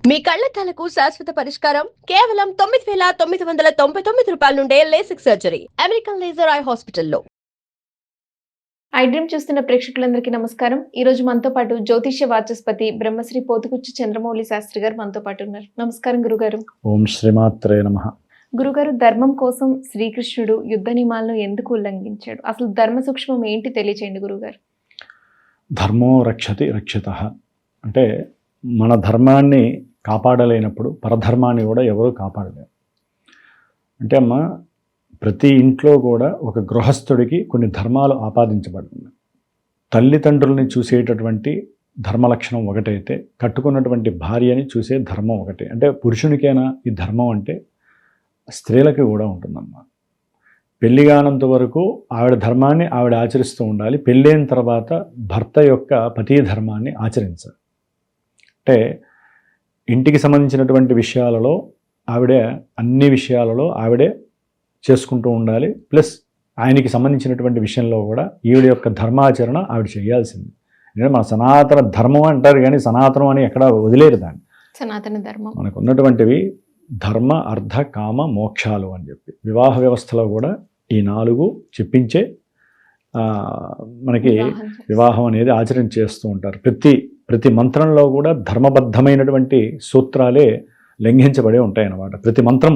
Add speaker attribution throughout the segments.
Speaker 1: మీ కళ్లద్దాలకు శాశ్వత పరిష్కారం కేవలం 9,999 రూపాయల నుండే LASIK surgery American laser eye హాస్పిటల్లో.
Speaker 2: ఐ డ్రీమ్ చూస్తున్న ప్రేక్షకులందరికీ నమస్కారం. ఈ రోజు మనతో పాటు జ్యోతిష్య వాచస్పతి బ్రహ్మశ్రీ పోతుకుచ్చు చంద్రమౌళి శాస్త్రి గారు మనతో పాటు ఉన్నారు. నమస్కారం గురుగారు.
Speaker 3: ఓం శ్రీమాత్రే నమః.
Speaker 2: గురుగారు, ధర్మం కోసం శ్రీకృష్ణుడు యుద్ధ నియమాలను ఎందుకు ఉల్లంఘించాడు? అసలు ధర్మ సూక్ష్మం ఏంటి తెలియచేయండి గురుగారు.
Speaker 3: ధర్మో రక్షతి రక్షితః అంటే మన ధర్మాన్ని కాపాడలేనప్పుడు పరధర్మాన్ని కూడా ఎవరూ కాపాడలేరు. అంటే అమ్మ, ప్రతి ఇంట్లో కూడా ఒక గృహస్థుడికి కొన్ని ధర్మాలు ఆపాదించబడుతుంది. తల్లిదండ్రుల్ని చూసేటటువంటి ధర్మలక్షణం ఒకటైతే కట్టుకున్నటువంటి భార్యని చూసే ధర్మం ఒకటే. అంటే పురుషునికైనా ఈ ధర్మం అంటే స్త్రీలకి కూడా ఉంటుందమ్మా. పెళ్లి కానంత వరకు ఆవిడ ధర్మాన్ని ఆవిడ ఆచరిస్తూ ఉండాలి. పెళ్ళైన తర్వాత భర్త యొక్క పతి ధర్మాన్ని ఆచరించాలి. అంటే ఇంటికి సంబంధించినటువంటి విషయాలలో ఆవిడే అన్ని విషయాలలో ఆవిడే చేసుకుంటూ ఉండాలి. ప్లస్ ఆయనకి సంబంధించినటువంటి విషయంలో కూడా ఈవిడ యొక్క ధర్మాచరణ ఆవిడ చేయాల్సింది. ఎందుకంటే మన సనాతన ధర్మం అంటారు కానీ సనాతనం అని ఎక్కడ వదిలేరు దాన్ని.
Speaker 2: సనాతన ధర్మం
Speaker 3: మనకు ఉన్నటువంటివి ధర్మ అర్థ కామ మోక్షాలు అని చెప్పి వివాహ వ్యవస్థలో కూడా ఈ 4 చెప్పించే మనకి వివాహం అనేది ఆచరణ చేస్తూ ఉంటారు. ప్రతి మంత్రంలో కూడా ధర్మబద్ధమైనటువంటి సూత్రాలే లంఘించబడే ఉంటాయన్నమాట ప్రతి మంత్రం.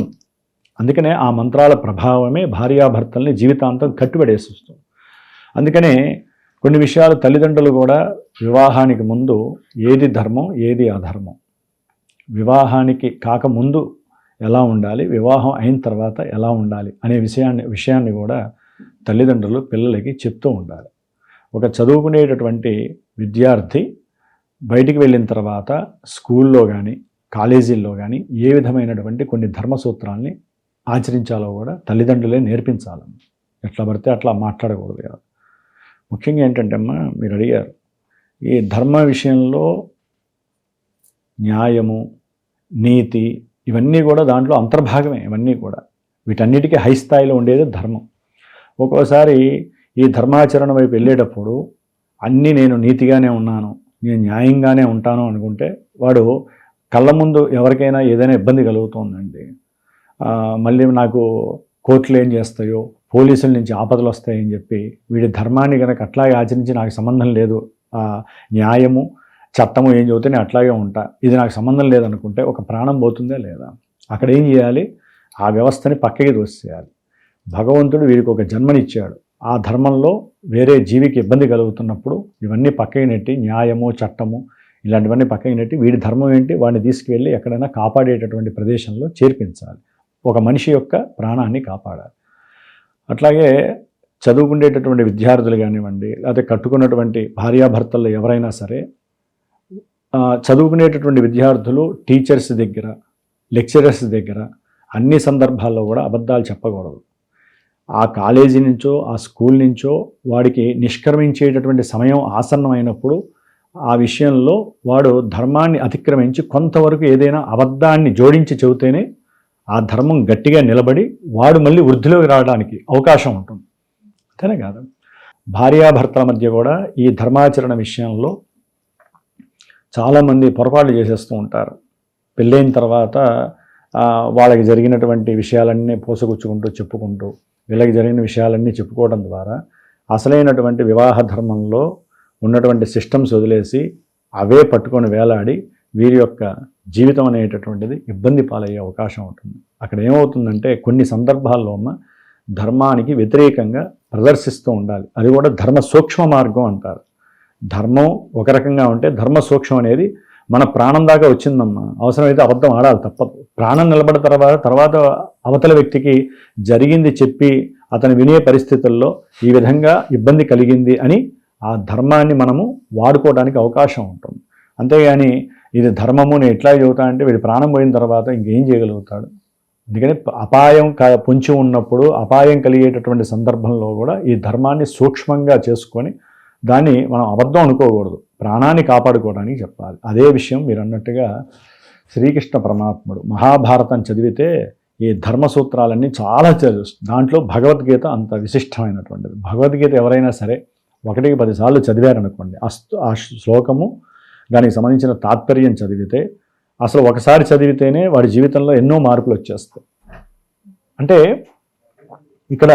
Speaker 3: అందుకనే ఆ మంత్రాల ప్రభావమే భార్యాభర్తల్ని జీవితాంతం కట్టుబడేస్తుంది. అందుకనే కొన్ని విషయాలు తల్లిదండ్రులు కూడా వివాహానికి ముందు ఏది ధర్మం ఏది అధర్మం, వివాహానికి కాకముందు ఎలా ఉండాలి, వివాహం అయిన తర్వాత ఎలా ఉండాలి అనే విషయాన్ని కూడా తల్లిదండ్రులు పిల్లలకి చెప్తూ ఉండాలి. ఒక చదువుకునేటటువంటి విద్యార్థి బయటికి వెళ్ళిన తర్వాత స్కూల్లో కానీ కాలేజీల్లో కానీ ఏ విధమైనటువంటి కొన్ని ధర్మసూత్రాల్ని ఆచరించాలో కూడా తల్లిదండ్రులే నేర్పించాలి. ఎట్లా పడితే అట్లా మాట్లాడకూడదు కదా. ముఖ్యంగా ఏంటంటే అమ్మా, మీరు అడిగారు ఈ ధర్మ విషయంలో న్యాయము నీతి ఇవన్నీ కూడా దాంట్లో అంతర్భాగమే. ఇవన్నీ కూడా వీటన్నిటికీ హై స్థాయిలో ఉండేది ధర్మం. ఒక్కోసారి ఈ ధర్మాచరణ వైపు వెళ్ళేటప్పుడు అన్నీ నేను నీతిగానే ఉన్నాను, నేను న్యాయంగానే ఉంటాను అనుకుంటే వాడు కళ్ళ ముందు ఎవరికైనా ఏదైనా ఇబ్బంది కలుగుతుందండి, మళ్ళీ నాకు కోర్టులు ఏం చేస్తాయో, పోలీసుల నుంచి ఆపదలు వస్తాయని చెప్పి వీడి ధర్మాన్ని కనుక అట్లాగే ఆచరించి నాకు సంబంధం లేదు, న్యాయము చట్టము ఏం చెబితే నేను అట్లాగే ఉంటా, ఇది నాకు సంబంధం లేదనుకుంటే ఒక ప్రాణం పోతుందా లేదా? అక్కడ ఏం చేయాలి? ఆ వ్యవస్థని పక్కకి తోసేయాలి. భగవంతుడు వీరికి ఒక జన్మనిచ్చాడు. ఆ ధర్మంలో వేరే జీవికి ఇబ్బంది కలుగుతున్నప్పుడు ఇవన్నీ పక్కకి నెట్టి, న్యాయము చట్టము ఇలాంటివన్నీ పక్కకి నెట్టి వీడి ధర్మం ఏంటి వాడిని తీసుకువెళ్ళి ఎక్కడైనా కాపాడేటటువంటి ప్రదేశంలో చేర్పించాలి. ఒక మనిషి యొక్క ప్రాణాన్ని కాపాడాలి. అట్లాగే చదువుకునేటటువంటి విద్యార్థులు కానివ్వండి, లేకపోతే కట్టుకున్నటువంటి భార్యాభర్తలు ఎవరైనా సరే, చదువుకునేటటువంటి విద్యార్థులు టీచర్స్ దగ్గర, లెక్చరర్స్ దగ్గర అన్ని సందర్భాల్లో కూడా అబద్ధాలు చెప్పకూడదు. ఆ కాలేజీ నుంచో ఆ స్కూల్ నుంచో వాడికి నిష్క్రమించేటటువంటి సమయం ఆసన్నమైనప్పుడు ఆ విషయంలో వాడు ధర్మాన్ని అతిక్రమించి కొంతవరకు ఏదైనా అబద్ధాన్ని జోడించి చెబితేనే ఆ ధర్మం గట్టిగా నిలబడి వాడు మళ్ళీ వృద్ధిలోకి రావడానికి అవకాశం ఉంటుంది. అంతేనే కాదు, భార్యాభర్తల మధ్య కూడా ఈ ధర్మాచరణ విషయంలో చాలామంది పొరపాట్లు చేసేస్తూ ఉంటారు. పెళ్ళైన తర్వాత వాళ్ళకి జరిగినటువంటి విషయాలన్నీ పోసగుచ్చుకుంటూ చెప్పుకుంటూ వీళ్ళకి జరిగిన విషయాలన్నీ చెప్పుకోవడం ద్వారా అసలైనటువంటి వివాహ ధర్మంలో ఉన్నటువంటి సిస్టమ్స్ వదిలేసి అవే పట్టుకొని వేలాడి వీరి యొక్క జీవితం అనేటటువంటిది ఇబ్బంది పాలయ్యే అవకాశం ఉంటుంది. అక్కడ ఏమవుతుందంటే కొన్ని సందర్భాల్లో ధర్మానికి వ్యతిరేకంగా ప్రదర్శిస్తూ ఉండాలి. అది కూడా ధర్మ సూక్ష్మ మార్గం అంటారు. ధర్మం ఒక రకంగా ఉంటే ధర్మ సూక్ష్మం అనేది మన ప్రాణం దాకా వచ్చిందమ్మా, అవసరమైతే అబద్ధం ఆడాలి తప్పదు. ప్రాణం నిలబడిన తర్వాత అవతల వ్యక్తికి జరిగింది చెప్పి అతను వినే పరిస్థితుల్లో ఈ విధంగా ఇబ్బంది కలిగింది అని ఆ ధర్మాన్ని మనము వాడుకోవడానికి అవకాశం ఉంటుంది. అంతేగాని ఇది ధర్మము నేను ఎట్లా చెబుతా అంటే వీడి ప్రాణం పోయిన తర్వాత ఇంకేం చేయగలుగుతాడు? అందుకని అపాయం పొంచి ఉన్నప్పుడు అపాయం కలిగేటటువంటి సందర్భంలో కూడా ఈ ధర్మాన్ని సూక్ష్మంగా చేసుకొని దాన్ని మనం అబద్ధం అనుకోకూడదు, ప్రాణాన్ని కాపాడుకోవడానికి చెప్పాలి. అదే విషయం మీరు అన్నట్టుగా శ్రీకృష్ణ పరమాత్ముడు మహాభారతం చదివితే ఈ ధర్మసూత్రాలన్నీ చాలా చదువుతుంది. దాంట్లో భగవద్గీత అంత విశిష్టమైనటువంటిది. భగవద్గీత ఎవరైనా సరే 1కి 10 సార్లు చదివారనుకోండి, ఆ శ్లోకము దానికి సంబంధించిన తాత్పర్యం చదివితే అసలు ఒకసారి చదివితేనే వాడి జీవితంలో ఎన్నో మార్పులు వచ్చేస్తాయి. అంటే ఇక్కడ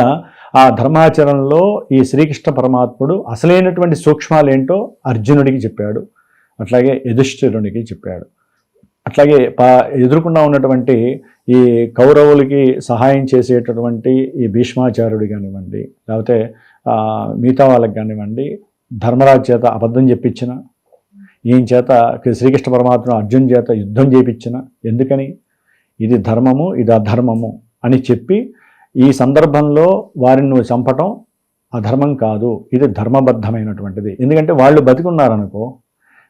Speaker 3: ఆ ధర్మాచరణలో ఈ శ్రీకృష్ణ పరమాత్ముడు అసలైనటువంటి సూక్ష్మాలు ఏంటో అర్జునుడికి చెప్పాడు, అట్లాగే యుధిష్ఠిరునికి చెప్పాడు. అట్లాగే ఎదురుకుండా ఉన్నటువంటి ఈ కౌరవులకి సహాయం చేసేటటువంటి ఈ భీష్మాచార్యుడు కానివ్వండి, లేకపోతే మిగతా వాళ్ళకి కానివ్వండి, ధర్మరాజు చేత అబద్ధం చెప్పించిన, ఈయన చేత శ్రీకృష్ణ పరమాత్మ అర్జున్ చేత యుద్ధం చేయించిన, ఎందుకని ఇది ధర్మము ఇది అధర్మము అని చెప్పి ఈ సందర్భంలో వారిని నువ్వు చంపటం అధర్మం కాదు, ఇది ధర్మబద్ధమైనటువంటిది. ఎందుకంటే వాళ్ళు బతికున్నారనుకో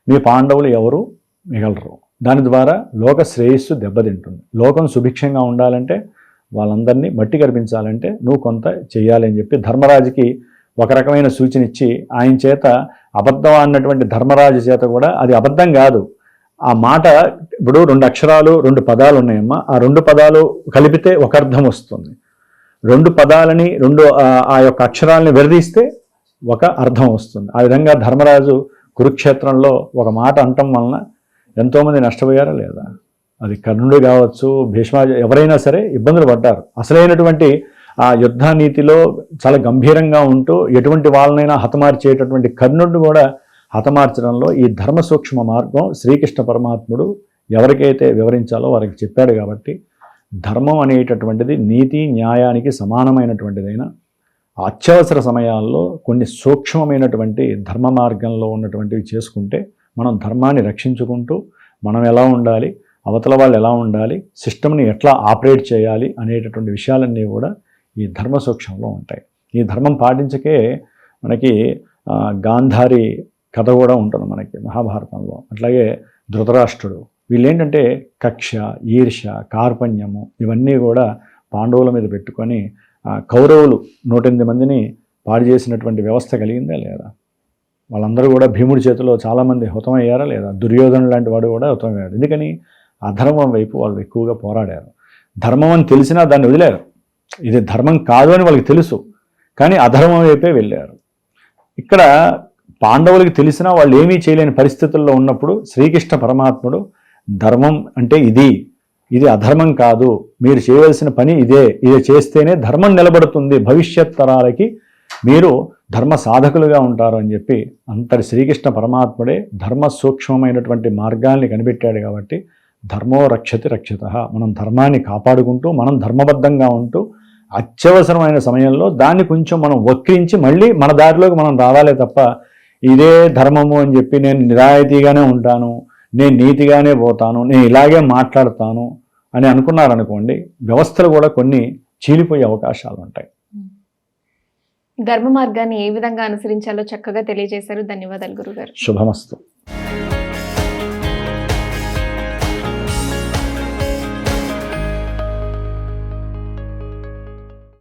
Speaker 3: మీ పాండవులు ఎవరు మిగలరు. దాని ద్వారా లోక శ్రేయస్సు దెబ్బతింటుంది. లోకం సుభిక్షంగా ఉండాలంటే వాళ్ళందరినీ మట్టి కనిపించాలంటే నువ్వు కొంత చెయ్యాలి అని చెప్పి ధర్మరాజుకి ఒక రకమైన సూచన ఇచ్చి, ఆయన చేత అబద్ధం అన్నటువంటి ధర్మరాజు చేత కూడా అది అబద్ధం కాదు, ఆ మాట ఇప్పుడు 2 అక్షరాలు 2 పదాలు ఉన్నాయమ్మా, ఆ 2 పదాలు కలిపితే ఒక అర్థం వస్తుంది. 2 పదాలని ఆ యొక్క అక్షరాలని విడదీస్తే ఒక అర్థం వస్తుంది. ఆ విధంగా ధర్మరాజు కురుక్షేత్రంలో ఒక మాట అనటం వలన ఎంతోమంది నష్టపోయారా లేదా? అది కర్ణుడు కావచ్చు, ఎవరైనా సరే ఇబ్బందులు పడ్డారు. అసలైనటువంటి ఆ యుద్ధ నీతిలో చాలా గంభీరంగా ఉంటూ ఎటువంటి వాళ్ళనైనా హతమార్చేటటువంటి కర్ణుడిని కూడా హతమార్చడంలో ఈ ధర్మ సూక్ష్మ మార్గం శ్రీకృష్ణ పరమాత్ముడు ఎవరికైతే వివరించాలో వారికి చెప్పాడు. కాబట్టి ధర్మం అనేటటువంటిది నీతి న్యాయానికి సమానమైనటువంటిదైనా అత్యవసర సమయాల్లో కొన్ని సూక్ష్మమైనటువంటి ధర్మ మార్గంలో ఉన్నటువంటివి చేసుకుంటే మనం ధర్మాన్ని రక్షించుకుంటూ మనం ఎలా ఉండాలి, అవతల వాళ్ళు ఎలా ఉండాలి, సిస్టమ్ని ఎట్లా ఆపరేట్ చేయాలి అనేటటువంటి విషయాలన్నీ కూడా ఈ ధర్మ సూక్ష్మంలో ఉంటాయి. ఈ ధర్మం పాటించకే మనకి గాంధారి కథ కూడా ఉంటుంది మనకి మహాభారతంలో. అట్లాగే ధృతరాష్ట్రుడు, వీళ్ళేంటంటే కక్ష, ఈర్ష్య, కార్పణ్యము ఇవన్నీ కూడా పాండవుల మీద పెట్టుకొని కౌరవులు 108 మందిని పాడు చేసినటువంటి వ్యవస్థ కలిగిందా లేదా? వాళ్ళందరూ కూడా భీముడి చేతిలో చాలామంది హతమయ్యారా లేదా? దుర్యోధను లాంటి వాడు కూడా హతమయ్యాడు. ఎందుకని? అధర్మం వైపు వాళ్ళు ఎక్కువగా పోరాడారు. ధర్మం అని తెలిసినా దాన్ని వదిలేరు. ఇది ధర్మం కాదు అని వాళ్ళకి తెలుసు, కానీ అధర్మం వైపే వెళ్ళారు. ఇక్కడ పాండవులకి తెలిసినా వాళ్ళు ఏమీ చేయలేని పరిస్థితుల్లో ఉన్నప్పుడు శ్రీకృష్ణ పరమాత్ముడు ధర్మం అంటే ఇది అధర్మం కాదు, మీరు చేయవలసిన పని ఇది చేస్తేనే ధర్మం నిలబడుతుంది, భవిష్యత్ తరాలకి మీరు ధర్మ సాధకులుగా ఉంటారు అని చెప్పి అంతటి శ్రీకృష్ణ పరమాత్ముడే ధర్మ సూక్ష్మమైనటువంటి మార్గాల్ని కనిపెట్టాడు. కాబట్టి ధర్మో రక్షతి రక్షితః, మనం ధర్మాన్ని కాపాడుకుంటూ మనం ధర్మబద్ధంగా ఉంటూ అత్యవసరమైన సమయంలో దాన్ని కొంచెం మనం వక్రించి మళ్ళీ మన దారిలోకి మనం రావాలే తప్ప ఇదే ధర్మము అని చెప్పి నేను నిరాయితీగానే ఉంటాను, నేను నీతిగానే పోతాను, నేను ఇలాగే మాట్లాడతాను అని అనుకున్నారనుకోండి, వ్యవస్థలు కూడా కొన్ని చీలిపోయే అవకాశాలు ఉంటాయి.
Speaker 2: ధర్మ మార్గాన్ని ఏ విధంగా అనుసరించాలో చక్కగా తెలియజేశారు. ధన్యవాదాలు గురుగారు.
Speaker 3: శుభమస్తు.